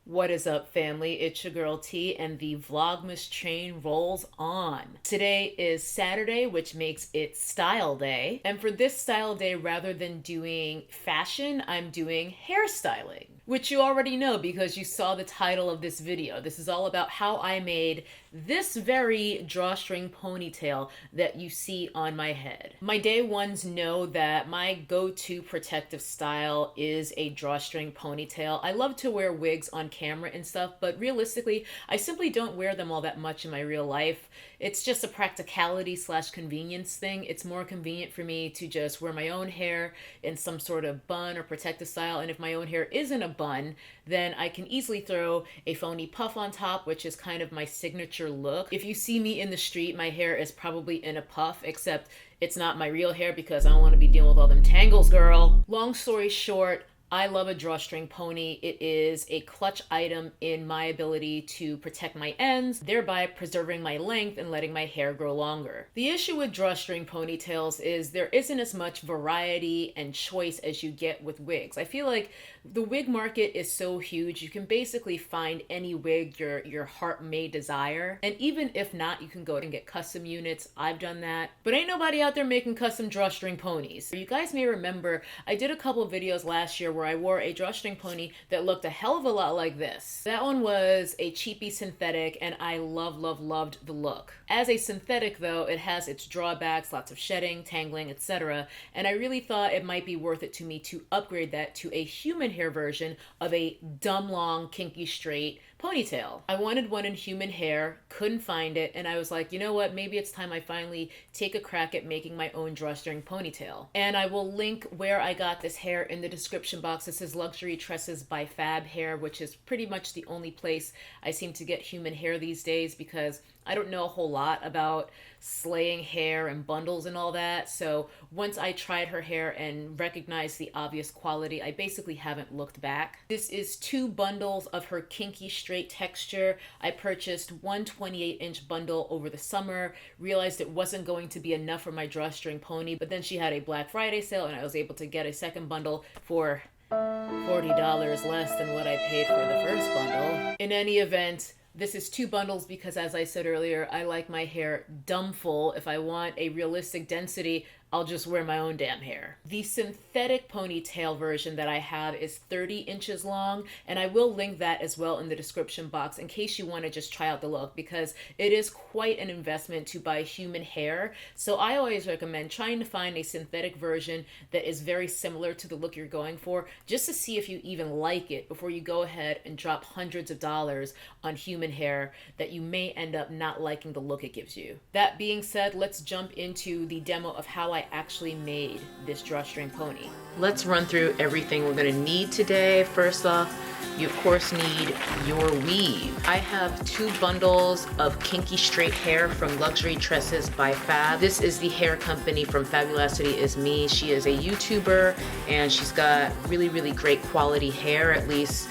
What is up, family? It's your girl T, and the Vlogmas train rolls on. Today is Saturday, which makes it Style Day. And for this Style Day, rather than doing fashion, I'm doing hairstyling, which you already know because you saw the title of this video. This is all about how I made this very drawstring ponytail that you see on my head. My day ones know that my go-to protective style is a drawstring ponytail. I love to wear wigs on camera and stuff, but realistically, I simply don't wear them all that much in my real life. It's just a practicality slash convenience thing. It's more convenient for me to just wear my own hair in some sort of bun or protective style, and if my own hair isn't a bun, then I can easily throw a phony puff on top, which is kind of my signature look. If you see me in the street, my hair is probably in a puff, except it's not my real hair because I don't want to be dealing with all them tangles, girl. Long story short, I love a drawstring pony. It is a clutch item in my ability to protect my ends, thereby preserving my length and letting my hair grow longer. The issue with drawstring ponytails is there isn't as much variety and choice as you get with wigs. I feel like the wig market is so huge, you can basically find any wig your heart may desire. And even if not, you can go and get custom units. I've done that. But ain't nobody out there making custom drawstring ponies. You guys may remember, I did a couple of videos last year where I wore a drawstring pony that looked a hell of a lot like this. That one was a cheapy synthetic, and I loved the look. As a synthetic though, it has its drawbacks, lots of shedding, tangling, etc. And I really thought it might be worth it to me to upgrade that to a human hair version of a dumb long, kinky straight ponytail. I wanted one in human hair, couldn't find it, and I was like, you know what, maybe it's time I finally take a crack at making my own drawstring ponytail. And I will link where I got this hair in the description box. This is Luxury Tresses by Fab Hair, which is pretty much the only place I seem to get human hair these days because I don't know a whole lot about slaying hair and bundles and all that. So once I tried her hair and recognized the obvious quality, I basically haven't looked back. This is 2 bundles of her kinky straight texture. I purchased one 28-inch bundle over the summer, realized it wasn't going to be enough for my drawstring pony, but then she had a Black Friday sale and I was able to get a second bundle for $40 less than what I paid for the first bundle. In any event, this is 2 bundles because, as I said earlier, I like my hair dumb full. If I want a realistic density, I'll just wear my own damn hair. The synthetic ponytail version that I have is 30 inches long, and I will link that as well in the description box in case you want to just try out the look, because it is quite an investment to buy human hair. So I always recommend trying to find a synthetic version that is very similar to the look you're going for, just to see if you even like it before you go ahead and drop hundreds of dollars on human hair that you may end up not liking the look it gives you. That being said, let's jump into the demo of how I actually made this drawstring pony. Let's run through everything we're going to need today. First off, you of course need your weave. I have 2 bundles of kinky straight hair from Luxury Tresses by Fab. This is the hair company from Fabulosity Is Me. She is a YouTuber and she's got really great quality hair, at least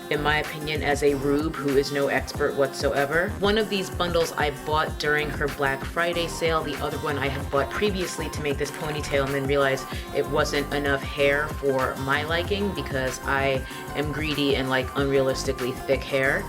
in my opinion, as a rube who is no expert whatsoever. One of these bundles I bought during her Black Friday sale. The other one I had bought previously to make this ponytail and then realized it wasn't enough hair for my liking because I am greedy and like unrealistically thick hair,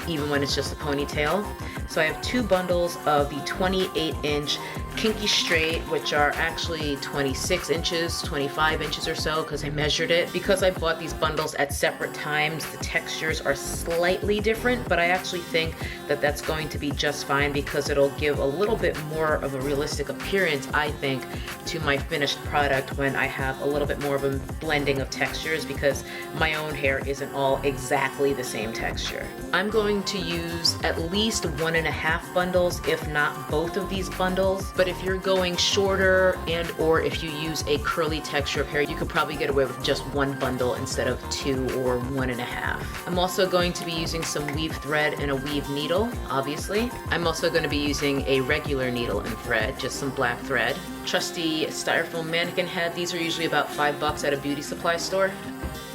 even when it's just a ponytail. So I have 2 bundles of the 28-inch kinky straight, which are actually 26 inches, 25 inches or so, because I measured it. Because I bought these bundles at separate times, the textures are slightly different, but I actually think that that's going to be just fine because it'll give a little bit more of a realistic appearance, I think, to my finished product when I have a little bit more of a blending of textures, because my own hair isn't all exactly the same texture. I'm going to use at least 1.5 bundles, if not both of these bundles. But if you're going shorter and or if you use a curly texture of hair, you could probably get away with just 1 bundle instead of 2 or 1.5. I'm also going to be using some weave thread and a weave needle, obviously. I'm also going to be using a regular needle and thread, just some black thread. Trusty styrofoam mannequin head. These are usually about $5 at a beauty supply store.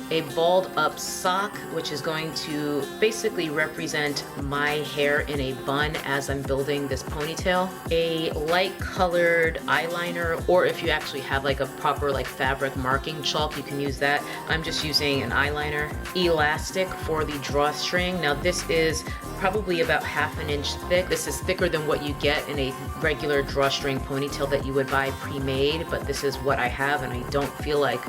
a balled up sock, which is going to basically represent my hair in a bun as I'm building this ponytail, a light colored eyeliner, or if you actually have like a proper like fabric marking chalk, you can use that. I'm just using an eyeliner. Elastic for the drawstring. Now this is probably about 1/2 inch thick. This is thicker than what you get in a regular drawstring ponytail that you would buy pre-made, but this is what I have and I don't feel like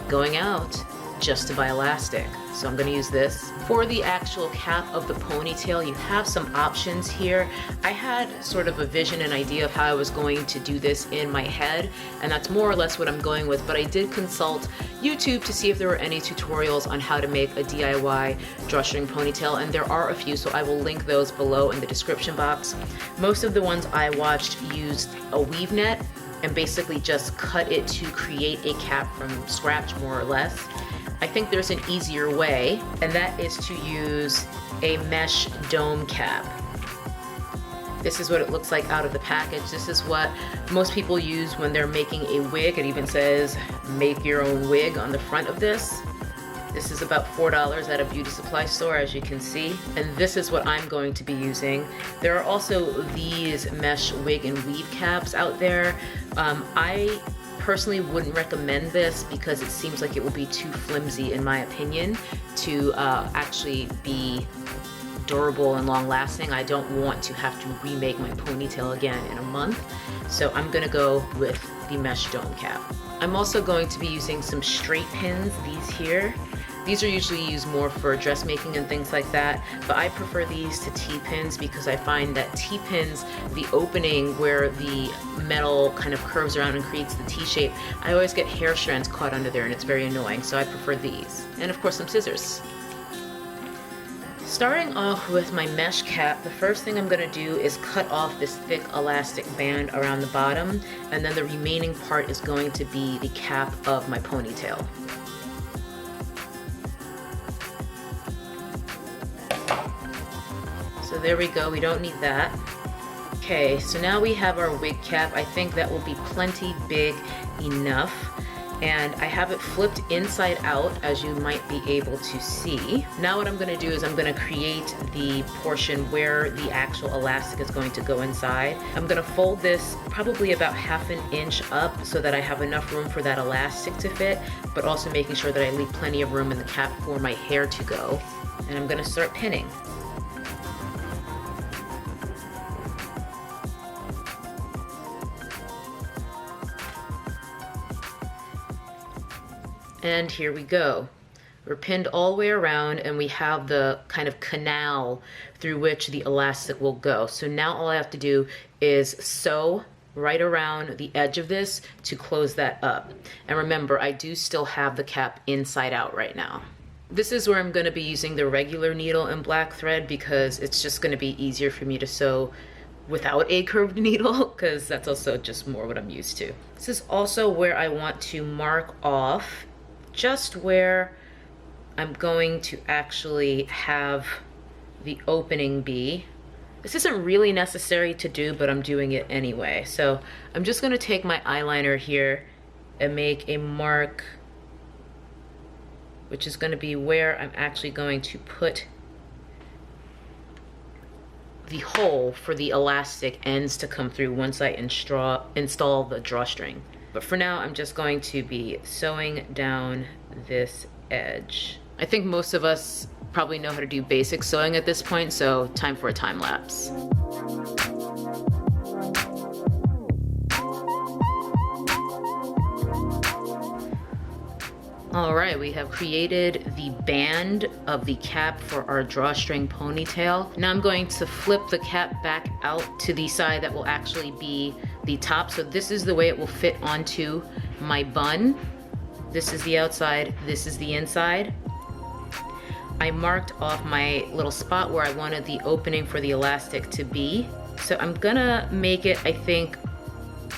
going out just to buy elastic. So I'm gonna use this. For the actual cap of the ponytail, you have some options here. I had sort of a vision and idea of how I was going to do this in my head, and that's more or less what I'm going with, but I did consult YouTube to see if there were any tutorials on how to make a DIY drawstring ponytail, and there are a few, so I will link those below in the description box. Most of the ones I watched used a weave net and basically just cut it to create a cap from scratch, more or less. I think there's an easier way, and that is to use a mesh dome cap. This is what it looks like out of the package. This is what most people use when they're making a wig. It even says, make your own wig on the front of this. This is about $4 at a beauty supply store, as you can see. And this is what I'm going to be using. There are also these mesh wig and weave caps out there. I personally wouldn't recommend this because it seems like it will be too flimsy, in my opinion, to actually be durable and long lasting. I don't want to have to remake my ponytail again in a month. So I'm gonna go with the mesh dome cap. I'm also going to be using some straight pins, these here. These are usually used more for dressmaking and things like that, but I prefer these to T-pins because I find that T-pins, the opening where the metal kind of curves around and creates the T-shape, I always get hair strands caught under there and it's very annoying, so I prefer these. And of course some scissors. Starting off with my mesh cap, the first thing I'm gonna do is cut off this thick elastic band around the bottom, and then the remaining part is going to be the cap of my ponytail. So there we go, we don't need that. Okay, so now we have our wig cap. I think that will be plenty big enough. And I have it flipped inside out, as you might be able to see. Now what I'm gonna do is I'm gonna create the portion where the actual elastic is going to go inside. I'm gonna fold this probably about 1/2 inch up so that I have enough room for that elastic to fit, but also making sure that I leave plenty of room in the cap for my hair to go. And I'm gonna start pinning. And here we go. We're pinned all the way around and we have the kind of canal through which the elastic will go. So now all I have to do is sew right around the edge of this to close that up. And remember, I do still have the cap inside out right now. This is where I'm gonna be using the regular needle and black thread because it's just gonna be easier for me to sew without a curved needle, because that's also just more what I'm used to. This is also where I want to mark off just where I'm going to actually have the opening be. This isn't really necessary to do, but I'm doing it anyway. So I'm just gonna take my eyeliner here and make a mark, which is gonna be where I'm actually going to put the hole for the elastic ends to come through once I install the drawstring. But for now, I'm just going to be sewing down this edge. I think most of us probably know how to do basic sewing at this point, so time for a time lapse. All right, we have created the band of the cap for our drawstring ponytail. Now I'm going to flip the cap back out to the side that will actually be the top. So this is the way it will fit onto my bun. This is the outside, this is the inside. I marked off my little spot where I wanted the opening for the elastic to be. So I'm gonna make it, I think,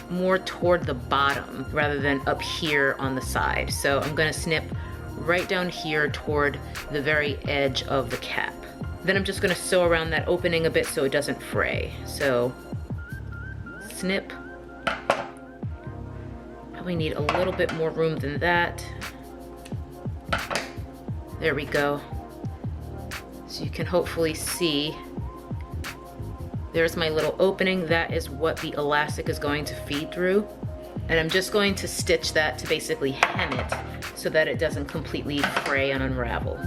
more toward the bottom rather than up here on the side. So I'm gonna snip right down here toward the very edge of the cap. Then I'm just gonna sew around that opening a bit so it doesn't fray. So snip. Probably need a little bit more room than that. There we go. So you can hopefully see, there's my little opening. That is what the elastic is going to feed through. And I'm just going to stitch that to basically hem it so that it doesn't completely fray and unravel.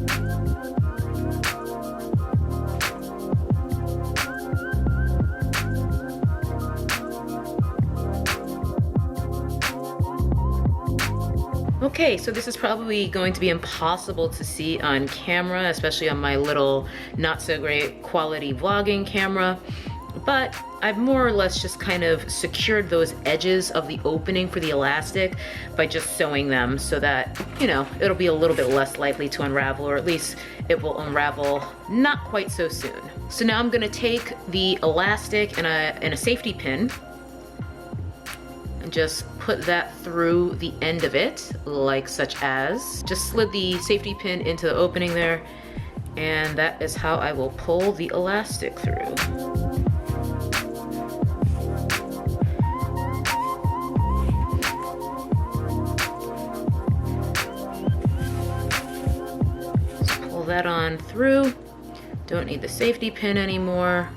Okay, so this is probably going to be impossible to see on camera, especially on my little not so great quality vlogging camera, but I've more or less just kind of secured those edges of the opening for the elastic by just sewing them so that, you know, it'll be a little bit less likely to unravel, or at least it will unravel not quite so soon. So now I'm gonna take the elastic and a safety pin, just put that through the end of it, like such as. Just slid the safety pin into the opening there, and that is how I will pull the elastic through. Just pull that on through. Don't need the safety pin anymore.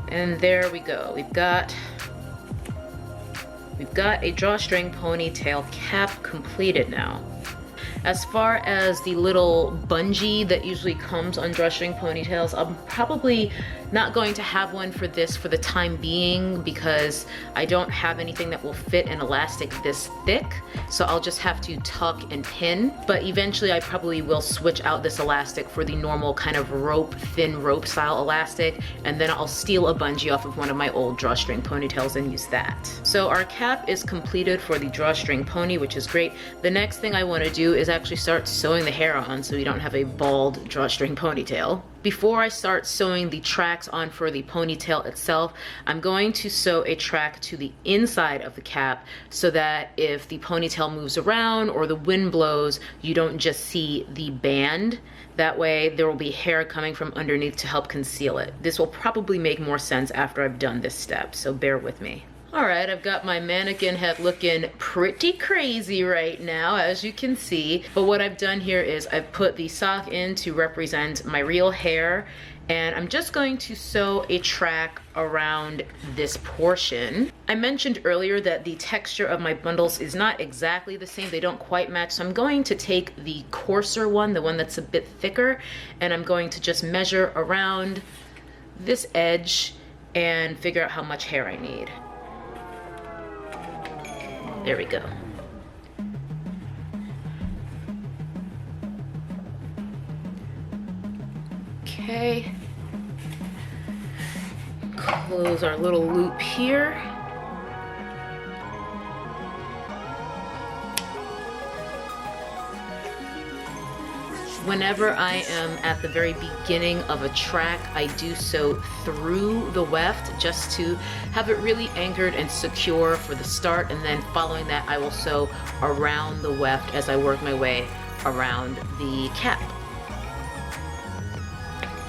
And there we go. We've got a drawstring ponytail cap completed now. As far as the little bungee that usually comes on drawstring ponytails, I'm probably not going to have one for this for the time being because I don't have anything that will fit an elastic this thick. So I'll just have to tuck and pin. But eventually I probably will switch out this elastic for the normal kind of rope, thin rope style elastic. And then I'll steal a bungee off of one of my old drawstring ponytails and use that. So our cap is completed for the drawstring pony, which is great. The next thing I want to do is actually start sewing the hair on so we don't have a bald drawstring ponytail. Before I start sewing the tracks on for the ponytail itself, I'm going to sew a track to the inside of the cap so that if the ponytail moves around or the wind blows, you don't just see the band. That way there will be hair coming from underneath to help conceal it. This will probably make more sense after I've done this step, so bear with me. All right, I've got my mannequin head looking pretty crazy right now, as you can see. But what I've done here is I've put the sock in to represent my real hair, and I'm just going to sew a track around this portion. I mentioned earlier that the texture of my bundles is not exactly the same. They don't quite match. So I'm going to take the coarser one, the one that's a bit thicker, and I'm going to just measure around this edge and figure out how much hair I need. There we go. Okay. Close our little loop here. Whenever I am at the very beginning of a track, I do so through the weft just to have it really anchored and secure for the start, and then following that I will sew around the weft as I work my way around the cap.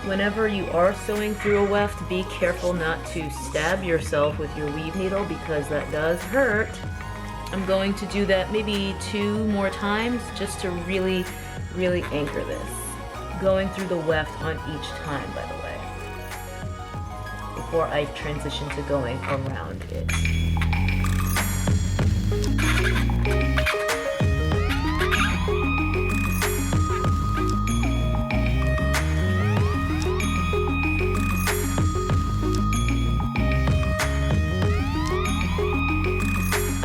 Whenever you are sewing through a weft, be careful not to stab yourself with your weave needle because that does hurt. I'm going to do that maybe 2 more times just to really anchor this. Going through the weft on each time, by the way, before I transition to going around it.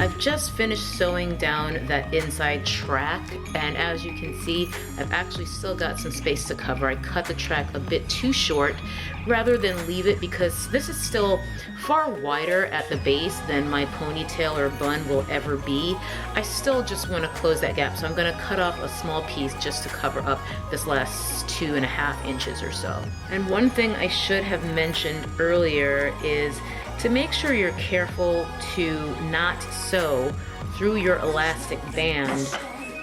I've just finished sewing down that inside track, and as you can see, I've actually still got some space to cover. I cut the track a bit too short rather than leave it because this is still far wider at the base than my ponytail or bun will ever be. I still just want to close that gap, so I'm going to cut off a small piece just to cover up this last 2.5 inches or so. And one thing I should have mentioned earlier is to make sure you're careful to not sew through your elastic band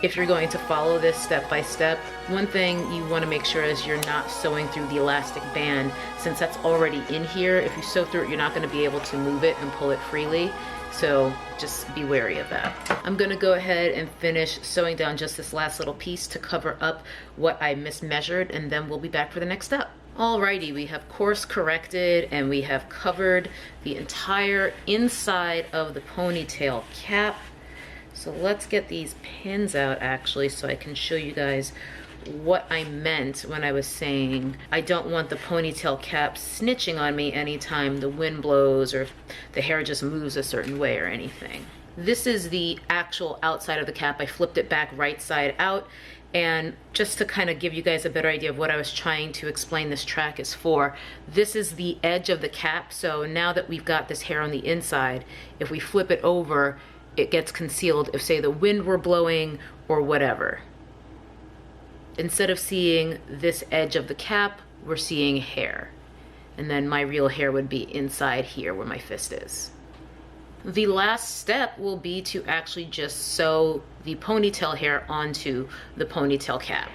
if you're going to follow this step by step. One thing you want to make sure is you're not sewing through the elastic band, since that's already in here. If you sew through it, you're not going to be able to move it and pull it freely. So just be wary of that. I'm gonna go ahead and finish sewing down just this last little piece to cover up what I mismeasured, and then we'll be back for the next step. Alrighty, we have course corrected and we have covered the entire inside of the ponytail cap. So let's get these pins out actually so I can show you guys what I meant when I was saying I don't want the ponytail cap snitching on me anytime the wind blows or if the hair just moves a certain way or anything. This is the actual outside of the cap. I flipped it back right side out, and just to kind of give you guys a better idea of what I was trying to explain this track is for, this is the edge of the cap. So now that we've got this hair on the inside, if we flip it over, it gets concealed if, say, the wind were blowing or whatever. Instead of seeing this edge of the cap, we're seeing hair. And then my real hair would be inside here where my fist is. The last step will be to actually just sew the ponytail hair onto the ponytail cap.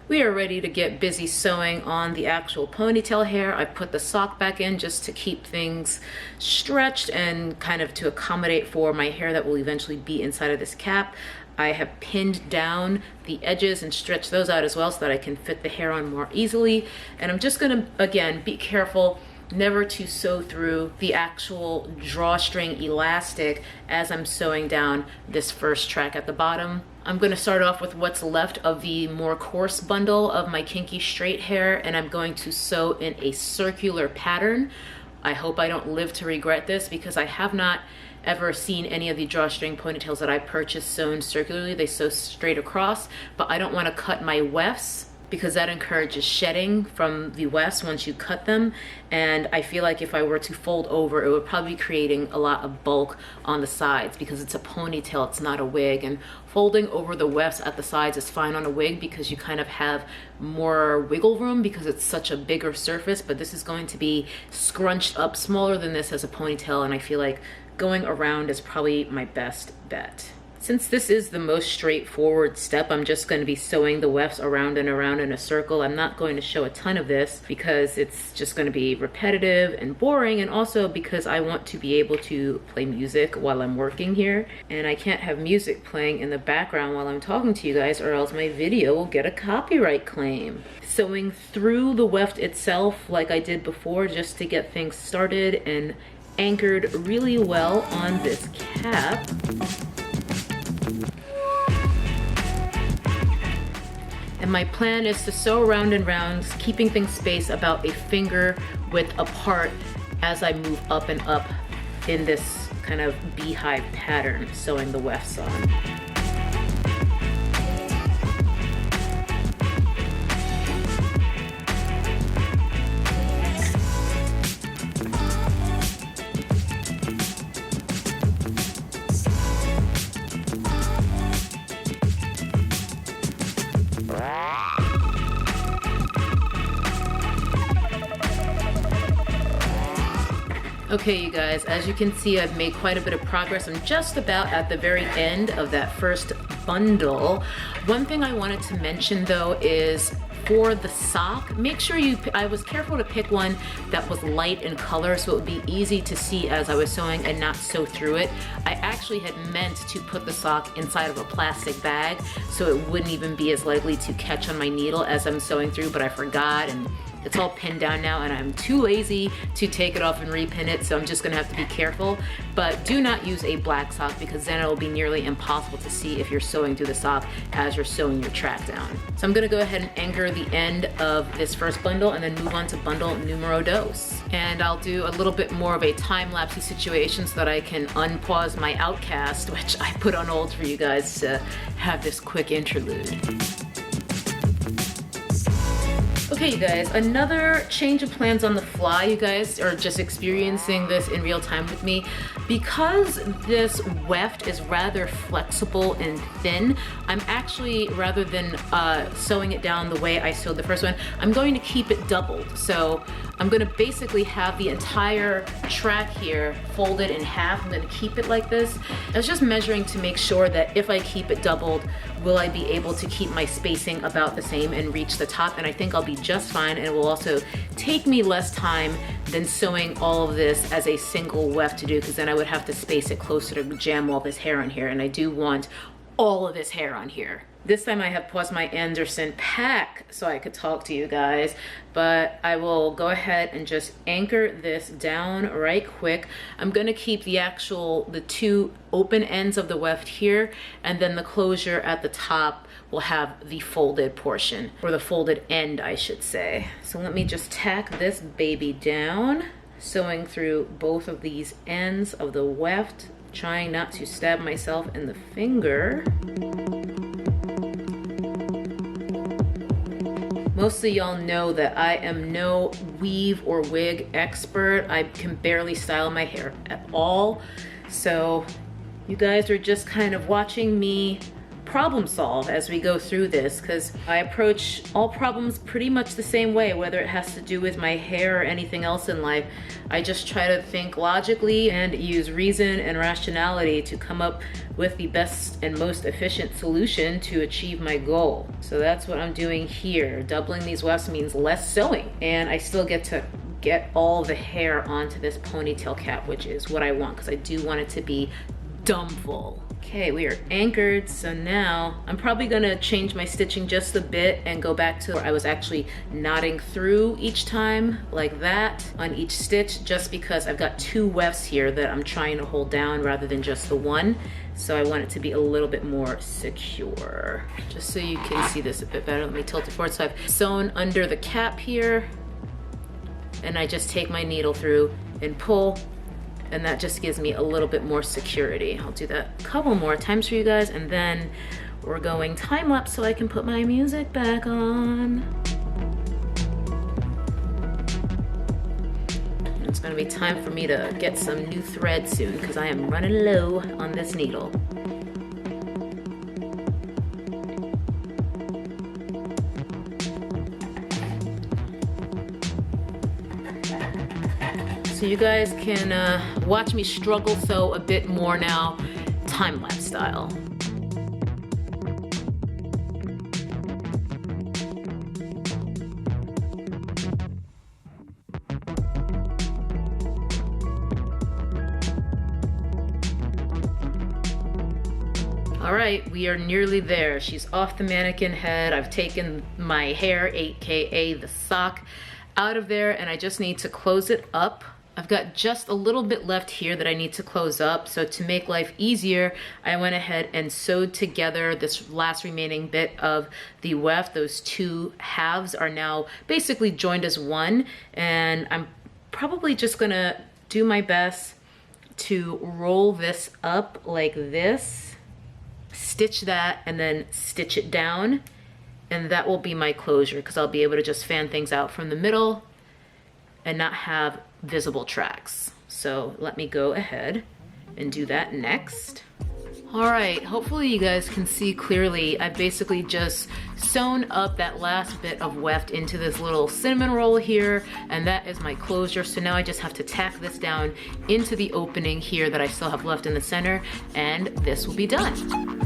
We are ready to get busy sewing on the actual ponytail hair. I put the sock back in just to keep things stretched and kind of to accommodate for my hair that will eventually be inside of this cap. I have pinned down the edges and stretched those out as well so that I can fit the hair on more easily. And I'm just gonna, again, be careful never to sew through the actual drawstring elastic as I'm sewing down this first track at the bottom. I'm gonna start off with what's left of the more coarse bundle of my kinky straight hair, and I'm going to sew in a circular pattern. I hope I don't live to regret this because I have not ever seen any of the drawstring ponytails that I purchased sewn circularly. They sew straight across, but I don't want to cut my wefts because that encourages shedding from the wefts once you cut them. And I feel like if I were to fold over, it would probably be creating a lot of bulk on the sides because it's a ponytail, it's not a wig. And folding over the wefts at the sides is fine on a wig because you kind of have more wiggle room because it's such a bigger surface, but this is going to be scrunched up smaller than this as a ponytail, and I feel like going around is probably my best bet. Since this is the most straightforward step, I'm just going to be sewing the wefts around and around in a circle. I'm not going to show a ton of this because it's just going to be repetitive and boring, and also because I want to be able to play music while I'm working here, and I can't have music playing in the background while I'm talking to you guys or else my video will get a copyright claim. Sewing through the weft itself like I did before just to get things started and anchored really well on this cap. And my plan is to sew around and round, keeping things spaced about a finger width apart as I move up and up in this kind of beehive pattern, sewing the wefts on. Okay, you guys, as you can see, I've made quite a bit of progress. I'm just about at the very end of that first bundle. One thing I wanted to mention though is for the sock, make sure I was careful to pick one that was light in color so it would be easy to see as I was sewing and not sew through it. I actually had meant to put the sock inside of a plastic bag so it wouldn't even be as likely to catch on my needle as I'm sewing through, but I forgot, and it's all pinned down now and I'm too lazy to take it off and repin it, so I'm just gonna have to be careful. But do not use a black sock because then it'll be nearly impossible to see if you're sewing through the sock as you're sewing your track down. So I'm gonna go ahead and anchor the end of this first bundle and then move on to bundle numero dos. And I'll do a little bit more of a time-lapsey situation so that I can unpause my outcast, which I put on hold for you guys to have this quick interlude. Okay, you guys, another change of plans on the fly. You guys are just experiencing this in real time with me. Because this weft is rather flexible and thin, I'm actually, rather than sewing it down the way I sewed the first one, I'm going to keep it doubled. So I'm gonna basically have the entire track here folded in half. I'm gonna keep it like this. I was just measuring to make sure that if I keep it doubled, will I be able to keep my spacing about the same and reach the top? And I think I'll be just fine, and it will also take me less time than sewing all of this as a single weft to do, because then I would have to space it closer to jam all this hair on here, and I do want all of this hair on here. This time I have paused my Anderson pack so I could talk to you guys, but I will go ahead and just anchor this down right quick. I'm gonna keep the two open ends of the weft here, and then the closure at the top will have the folded portion, or the folded end, I should say. So let me just tack this baby down, sewing through both of these ends of the weft, trying not to stab myself in the finger. Most of y'all know that I am no weave or wig expert. I can barely style my hair at all. So you guys are just kind of watching me problem solve as we go through this, because I approach all problems pretty much the same way, whether it has to do with my hair or anything else in life. I just try to think logically and use reason and rationality to come up with the best and most efficient solution to achieve my goal. So that's what I'm doing here. Doubling these wefts means less sewing, and I still get to get all the hair onto this ponytail cap, which is what I want, because I do want it to be dumb full. Okay, we are anchored, so now I'm probably gonna change my stitching just a bit and go back to where I was actually knotting through each time, like that, on each stitch, just because I've got two wefts here that I'm trying to hold down rather than just the one. So I want it to be a little bit more secure. Just so you can see this a bit better, let me tilt it forward. So I've sewn under the cap here, and I just take my needle through and pull, and that just gives me a little bit more security. I'll do that a couple more times for you guys, and then we're going time lapse so I can put my music back on. It's gonna be time for me to get some new thread soon, because I am running low on this needle. So you guys can watch me struggle sew a bit more now, time-lapse style. All right, we are nearly there. She's off the mannequin head. I've taken my hair, aka the sock, out of there, and I just need to close it up. I've got just a little bit left here that I need to close up. So to make life easier, I went ahead and sewed together this last remaining bit of the weft. Those two halves are now basically joined as one. And I'm probably just gonna do my best to roll this up like this, stitch that, and then stitch it down. And that will be my closure, because I'll be able to just fan things out from the middle and not have visible tracks. So let me go ahead and do that next. All right, hopefully you guys can see clearly. I basically just sewn up that last bit of weft into this little cinnamon roll here, and that is my closure. So now I just have to tack this down into the opening here that I still have left in the center, and this will be done.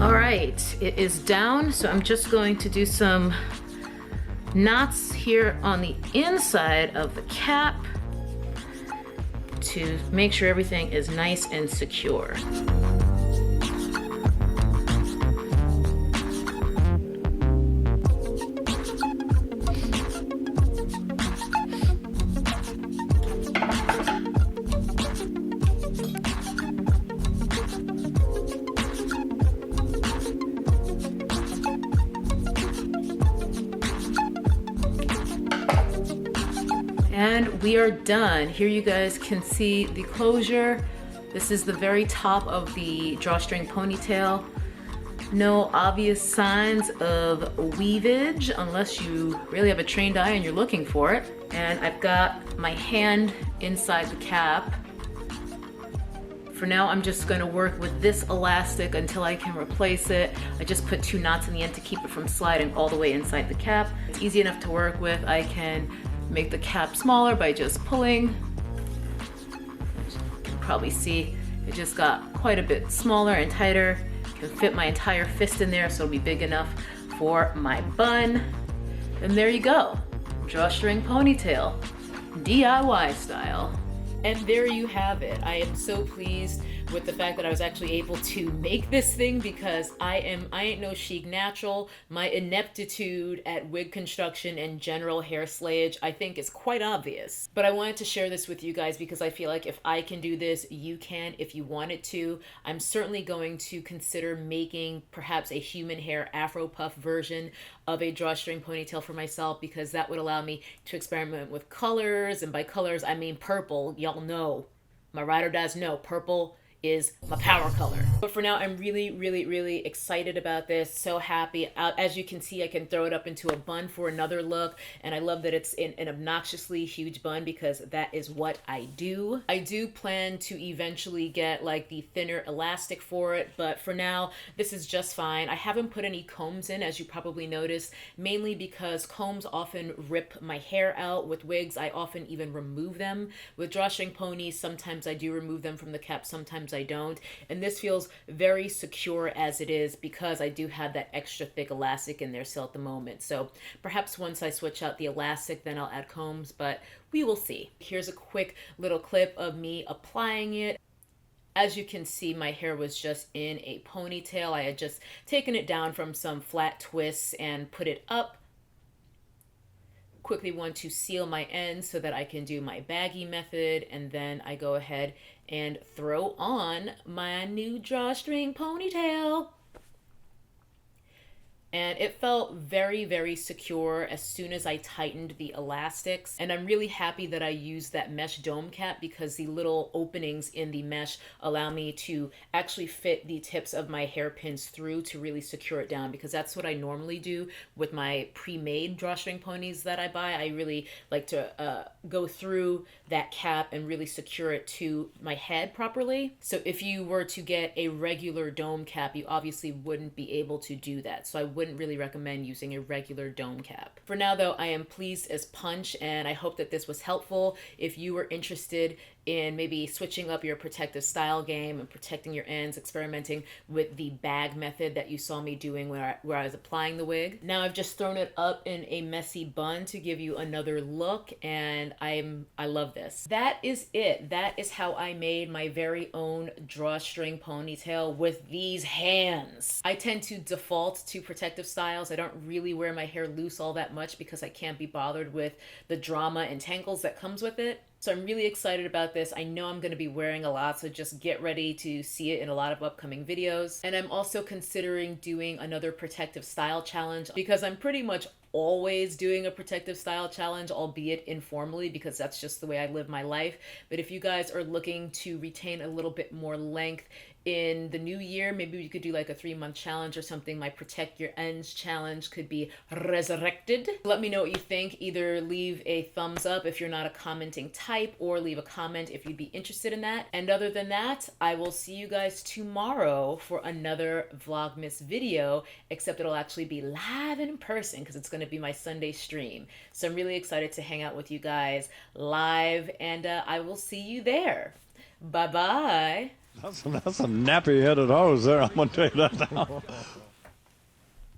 All right, it is down, so I'm just going to do some knots here on the inside of the cap to make sure everything is nice and secure. And we are done. Here you guys can see the closure. This is the very top of the drawstring ponytail. No obvious signs of weavage unless you really have a trained eye and you're looking for it. And I've got my hand inside the cap. For now, I'm just going to work with this elastic until I can replace it. I just put 2 knots in the end to keep it from sliding all the way inside the cap. It's easy enough to work with. I can make the cap smaller by just pulling. You can probably see it just got quite a bit smaller and tighter. Can fit my entire fist in there, so it'll be big enough for my bun. And there you go, drawstring ponytail, DIY style. And there you have it. I am so pleased with the fact that I was actually able to make this thing, because I ain't no chic natural. My ineptitude at wig construction and general hair slayage, I think, is quite obvious. But I wanted to share this with you guys because I feel like if I can do this, you can if you wanted to. I'm certainly going to consider making perhaps a human hair afro puff version of a drawstring ponytail for myself, because that would allow me to experiment with colors, and by colors I mean purple. Y'all know, my ride or dies know, purple is my power color. But for now, I'm really excited about this. So happy. As you can see, I can throw it up into a bun for another look, and I love that it's in an obnoxiously huge bun because that is what I do. I do plan to eventually get like the thinner elastic for it, but for now, this is just fine. I haven't put any combs in, as you probably noticed, mainly because combs often rip my hair out. With wigs, I often even remove them. With drawstring ponies, sometimes I do remove them from the cap, sometimes I don't, and this feels very secure as it is because I do have that extra thick elastic in there still at the moment. So perhaps once I switch out the elastic, then I'll add combs, but we will see. Here's a quick little clip of me applying it. As you can see, my hair was just in a ponytail. I had just taken it down from some flat twists and put it up. Quickly want to seal my ends so that I can do my baggy method, and then I go ahead and throw on my new drawstring ponytail. And it felt very secure as soon as I tightened the elastics. And I'm really happy that I used that mesh dome cap, because the little openings in the mesh allow me to actually fit the tips of my hairpins through to really secure it down, because that's what I normally do with my pre-made drawstring ponies that I buy. I really like to go through that cap and really secure it to my head properly. So if you were to get a regular dome cap, you obviously wouldn't be able to do that. So I wouldn't really recommend using a regular dome cap. For now though, I am pleased as punch, and I hope that this was helpful. If you were interested in maybe switching up your protective style game and protecting your ends, experimenting with the bag method that you saw me doing where I was applying the wig. Now I've just thrown it up in a messy bun to give you another look, and I love this. That is it. That is how I made my very own drawstring ponytail with these hands. I tend to default to protective styles. I don't really wear my hair loose all that much because I can't be bothered with the drama and tangles that comes with it. So I'm really excited about this. I know I'm going to be wearing a lot, so just get ready to see it in a lot of upcoming videos. And I'm also considering doing another protective style challenge, because I'm pretty much always doing a protective style challenge, albeit informally, because that's just the way I live my life. But if you guys are looking to retain a little bit more length in the new year, maybe we could do like a 3-month challenge or something. My Protect Your Ends challenge could be resurrected. Let me know what you think. Either leave a thumbs up if you're not a commenting type, or leave a comment if you'd be interested in that. And other than that, I will see you guys tomorrow for another Vlogmas video, except it'll actually be live in person because it's going to be my Sunday stream. So I'm really excited to hang out with you guys live, and I will see you there. Bye-bye. That's a nappy-headed hose there, I'm going to tell you that now.